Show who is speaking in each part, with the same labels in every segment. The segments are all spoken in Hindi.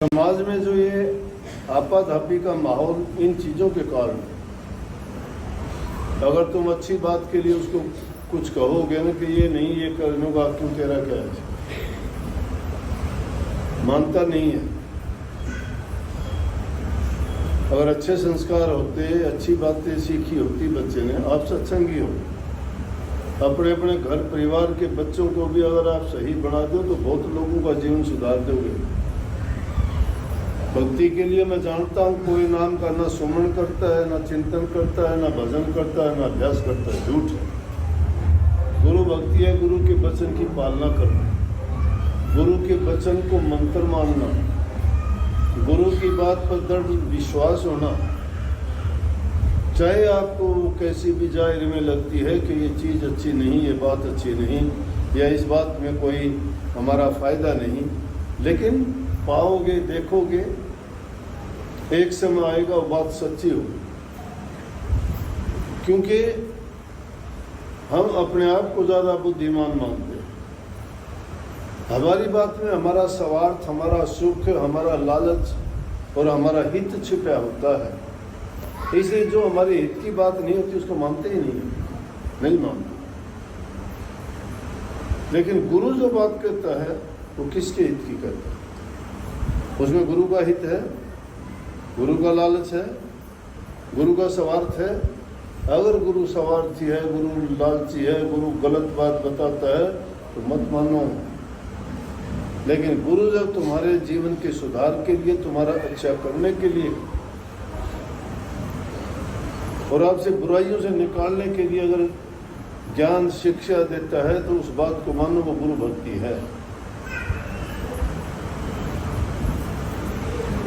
Speaker 1: समाज में जो ये आपाधापी का माहौल इन चीज़ों के कारण है। अगर तुम अच्छी बात के लिए उसको कुछ कहोगे ना कि ये नहीं ये करने का क्यों तेरा क्या है, मानता नहीं है। अगर अच्छे संस्कार होते, अच्छी बातें सीखी होती बच्चे ने, आप सत्संगी हो, अपने अपने घर परिवार के बच्चों को भी अगर आप सही बना दो तो बहुत लोगों का जीवन सुधार दोगे। भक्ति के लिए मैं जानता हूँ कोई नाम का ना सुमन करता है, ना चिंतन करता है, ना भजन करता है, ना अभ्यास करता है, झूठ है। गुरु भक्ति है गुरु के वचन की पालना करना, गुरु के वचन को मंत्र मानना, गुरु की बात पर दृढ़ विश्वास होना। चाहे आपको कैसी भी जाहिर में लगती है कि ये चीज़ अच्छी नहीं, ये बात अच्छी नहीं, या इस बात में कोई हमारा फायदा नहीं, लेकिन पाओगे, देखोगे, एक समय आएगा वो बात सच्ची होगी। क्योंकि हम अपने आप को ज़्यादा बुद्धिमान मानते हैं। हमारी बात में हमारा स्वार्थ, हमारा सुख, हमारा लालच और हमारा हित छिपा होता है। इसलिए जो हमारे हित की बात नहीं होती उसको मानते ही नहीं मानते। लेकिन गुरु जो बात कहता है वो किसके हित की कहता है? उसमें गुरु का हित है, गुरु का लालच है, गुरु का स्वार्थ है। अगर गुरु स्वार्थी है, गुरु लालची है, गुरु गलत बात बताता है तो मत मानो। लेकिन गुरु जब तुम्हारे जीवन के सुधार के लिए, तुम्हारा अच्छा करने के लिए और आपसे बुराइयों से निकालने के लिए अगर ज्ञान शिक्षा देता है तो उस बात को मानो वो गुरु भक्ति है।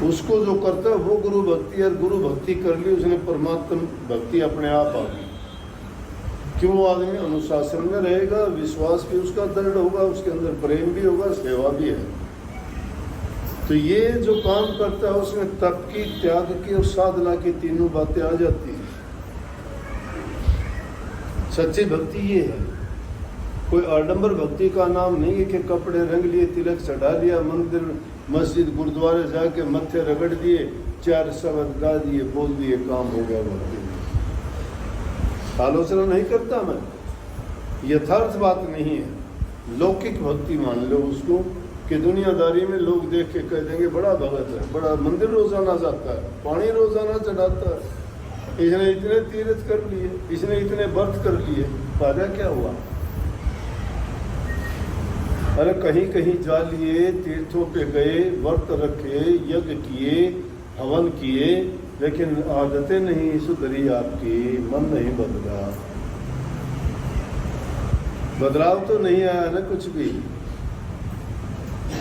Speaker 1: उसको जो करता है वो गुरु भक्ति है। गुरु भक्ति कर ली उसने, परमात्मा भक्ति अपने आप आ गई। क्यों? वो आदमी अनुशासन में रहेगा, विश्वास भी उसका दृढ़ होगा, उसके अंदर प्रेम भी होगा, सेवा भी है। तो ये जो काम करता है उसमें तप की, त्याग की और साधना की तीनों बातें आ जाती हैं। सच्ची भक्ति ये है। कोई आडंबर भक्ति का नाम नहीं है कि कपड़े रंग लिए, तिलक चढ़ा लिया, मंदिर मस्जिद गुरुद्वारे जाके मत्थे रगड़ दिए, 4 शब्द गा दिए, बोल दिए, काम हो गया। भक्ति आलोचना नहीं करता मैं, यथार्थ बात नहीं है। लौकिक भक्ति मान लो उसको कि दुनियादारी में लोग देख के कह देंगे बड़ा भगत है, बड़ा मंदिर रोजाना जाता है, पानी रोजाना चढ़ाता है, इसने इतने तीर्थ कर लिए, इसने इतने व्रत कर लिए, फायदा क्या हुआ? अरे कहीं कहीं जा लिए, तीर्थों पे गए, व्रत रखे, यज्ञ किए, हवन किए, लेकिन आदतें नहीं सुधरी आपकी, मन नहीं बदला, बदलाव तो नहीं आया ना कुछ भी।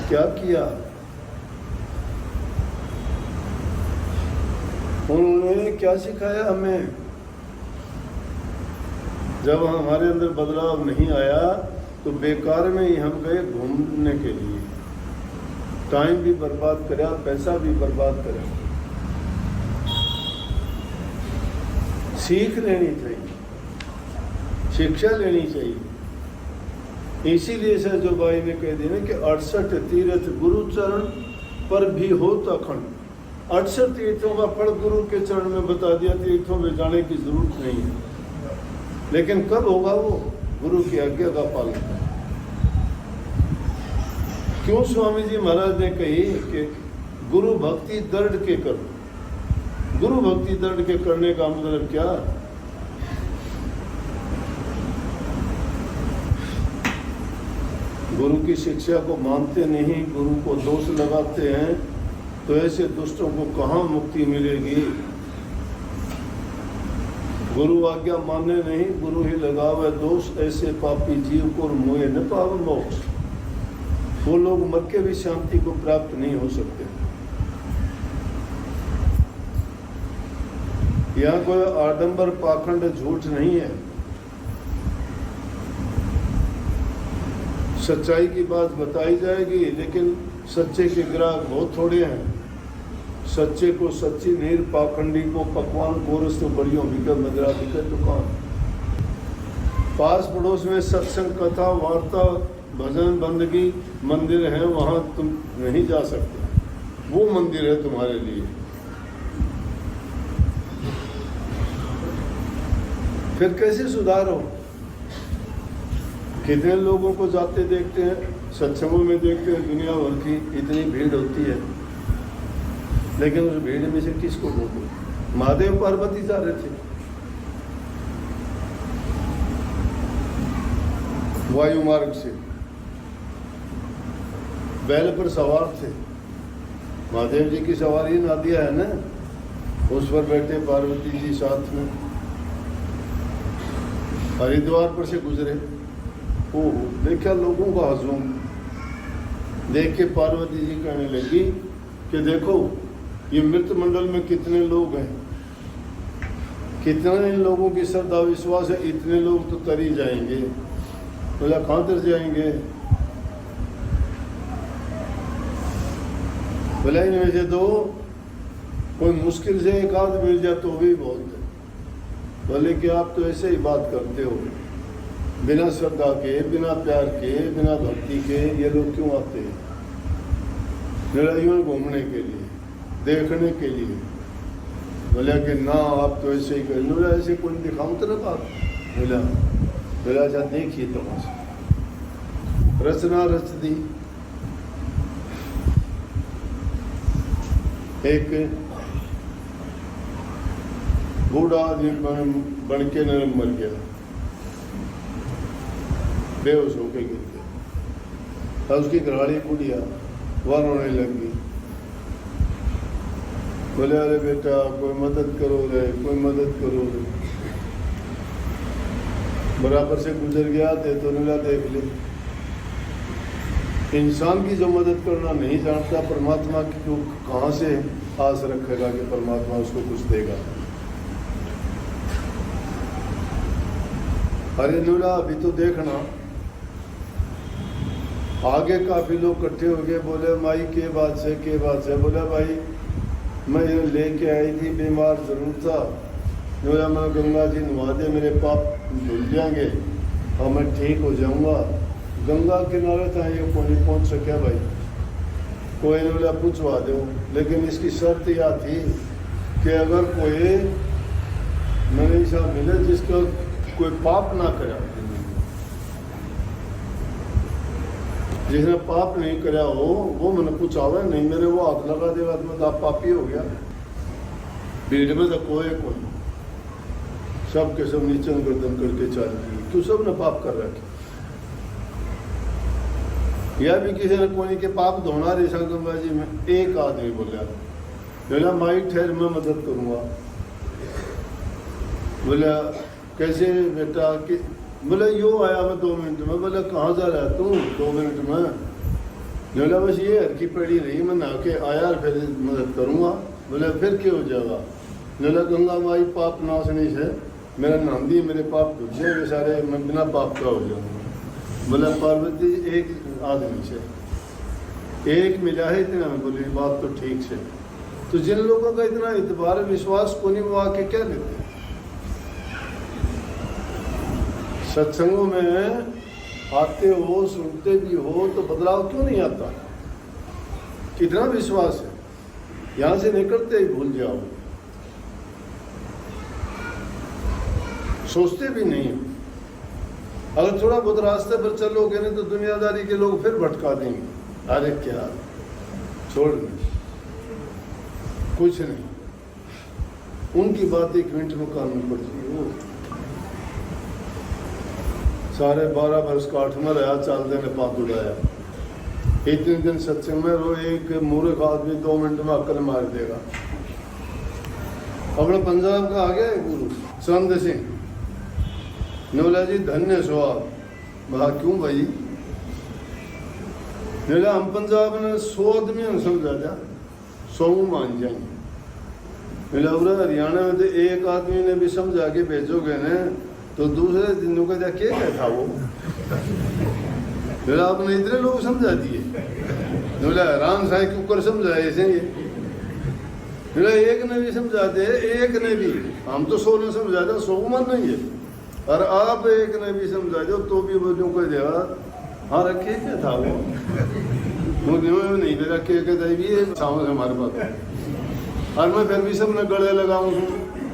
Speaker 1: क्या किया उन्होंने? क्या सिखाया हमें? जब हमारे अंदर बदलाव नहीं आया तो बेकार में ही हम गए घूमने के लिए, टाइम भी बर्बाद करा, पैसा भी बर्बाद करा। सीख लेनी चाहिए, शिक्षा लेनी चाहिए। इसीलिए सर जो भाई ने कह दिया कि 68 तीर्थ गुरु चरण पर भी हो तो अखंड। 68 तीर्थों का फल गुरु के चरण में बता दिया, तीर्थों में जाने की जरूरत नहीं है। लेकिन कब होगा वो? गुरु की आज्ञा का पालन। क्यों स्वामी जी महाराज ने कही कि गुरु भक्ति दृढ़ के करो। गुरु भक्ति दृढ़ के करने का मतलब क्या? गुरु की शिक्षा को मानते नहीं, गुरु को दोष लगाते हैं, तो ऐसे दुष्टों को कहाँ मुक्ति मिलेगी? गुरु आज्ञा मानने नहीं, गुरु ही लगावे दोष, ऐसे पापी जीव को मोहे न पावे मोक्ष। वो लोग मर के भी शांति को प्राप्त नहीं हो सकते। यहाँ कोई आडंबर पाखंड झूठ नहीं है। सच्चाई की बात बताई जाएगी, लेकिन सच्चे के ग्राहक बहुत थोड़े हैं। सच्चे को सच्ची नीर, पाखंडी को पकवान, कोरस तो बड़ियों बिका मदरा बिका दुकान। पास पड़ोस में सत्संग, कथा, वार्ता, भजन, बंदगी, मंदिर हैं, वहाँ तुम नहीं जा सकते। वो मंदिर है तुम्हारे लिए। फिर कैसे सुधार हो? कितने लोगों को जाते देखते हैं, सत्संगों में देखते हैं, दुनिया भर की इतनी भीड़ होती है, लेकिन उस भीड़ में से किसको ढूंढो? महादेव पार्वती जा रहे थे, वायु मार्ग से बैल पर सवार थे। महादेव जी की सवारी नादिया है ना, उस पर बैठे पार्वती जी साथ में हरिद्वार पर से गुजरे। ओह, देखा लोगों का हजूम, देख के पार्वती जी कहने लगी कि देखो ये मृत मंडल में कितने लोग हैं, कितने लोगों की श्रद्धा विश्वास है, इतने लोग तो तर ही जाएंगे। बोला कहाँ तर जाएंगे? बोला इनमें से तो कोई मुश्किल से एक आध मिल जाए तो भी बहुत है। बोले कि आप तो ऐसे ही बात करते हो, बिना श्रद्धा के, बिना प्यार के, बिना भक्ति के ये लोग क्यों आते हैं? लड़ाइयों में घूमने के लिए, देखने के लिए। बोला कि ना आप तो ऐसे ही कर। बोला ऐसे कोई दिखाऊं तो ना बात। बोला अच्छा देखिए तमाशा। रचना रच दी। एक बूढ़ा आदमी बन के नरम मर गया, बेहोश होके गिर गया। और उसकी घरवाली बुढ़िया वह रोने लगी। बोले अरे बेटा कोई मदद करो रे, कोई मदद करो रे। बराबर से गुजर गया थे तो नीला देख ले। इंसान की जो मदद करना नहीं जानता, परमात्मा की तो कहाँ से आस रखेगा कि परमात्मा उसको कुछ देगा? अरे नीला अभी तो देखना, आगे काफी लोग इकट्ठे हो गए। बोले माई के बात से? बोला भाई मैं ये लेके आई थी, बीमार जरूर था। बोला मैं गंगा जी नहा दे, मेरे पाप धुल जाएंगे और मैं ठीक हो जाऊंगा। गंगा किनारे था, ये कोई नहीं पहुंच सका भाई, कोई ने बोला पूछवा दो। लेकिन इसकी शर्त यह थी कि अगर कोई मैंने ऐसा मिले जिसका कोई पाप ना करा, जिसने पाप नहीं करा हो वो मैंने पूछावे, नहीं मेरे वो हाथ लगा देगा तो मैं आप पापी हो गया। भीड़ में तो कोई सब के सब नीचे गर्दन करके चल दी, तू सब ने पाप कर रखे। या भी किसी ने कोई के पाप धोना रही गंगा जी में। एक आदमी बोला माई ठहर मैं मदद करूंगा। बोला कैसे बेटा? कि बोला यो आया मैं 2 मिनट में। बोला कहाँ जा रहा है तू 2 मिनट में? बोला बस ये हरकी पड़ी रही, मैं नहा के आया फिर मदद करूंगा। बोला फिर क्या हो जाएगा? बोला गंगा माई पाप नाशनी से मेरा नाम दी, मेरे पाप धुल जाएंगे सारे, मैं बिना पाप का हो जाऊंगा। बोला पार्वती एक आदमी से एक मिला है इतना में। बोली बात तो ठीक से। तो जिन लोगों का इतना इतबार विश्वास को नहीं, वो आके क्या लेते? सत्संगों में आते हो, सुनते भी हो तो बदलाव क्यों नहीं आता? कितना विश्वास है, यहां से निकलते ही भूल जाओ, सोचते भी नहीं। अगर थोड़ा बहुत रास्ते पर चलोगे नहीं तो दुनियादारी के लोग फिर भटका देंगे। अरे क्या छोड़ नहीं, कुछ नहीं, उनकी बात 1 मिनट में कानून पड़ती है। वो सारे 12 वर्ष का 8 में रहा, चाल देने पाप उड़ाया। इतने दिन सत्संग में रो, एक मूर्ख आदमी 2 मिनट में अक्ल मार देगा। अपने पंजाब का आ गया गुरु संत सिंह नौला जी, धन्य सो आप। महा क्यों भाई? बोला हम पंजाब ने 100 आदमी समझा था, 100 मान जाएंगे। बोला हरियाणा में तो एक आदमी ने भी समझा के भेजोगे न तो दूसरे दिनों का जा क्या था वो? बोला आपने इतने लोग समझा दिए? बोला राम साई के ऊपर समझाए ऐसे ही। बोला एक ने भी समझा दे, एक ने भी, हम तो 100 ने समझा दे, 100 मन नहीं है। और आप एक ने भी समझा दो तो भी बोलूँ कोई देवा हाँ रखे क्या था वो? मुझे नहीं मेरा के कहता है ये हमारे पास और मैं फिर भी सब न गले लगाऊं हूँ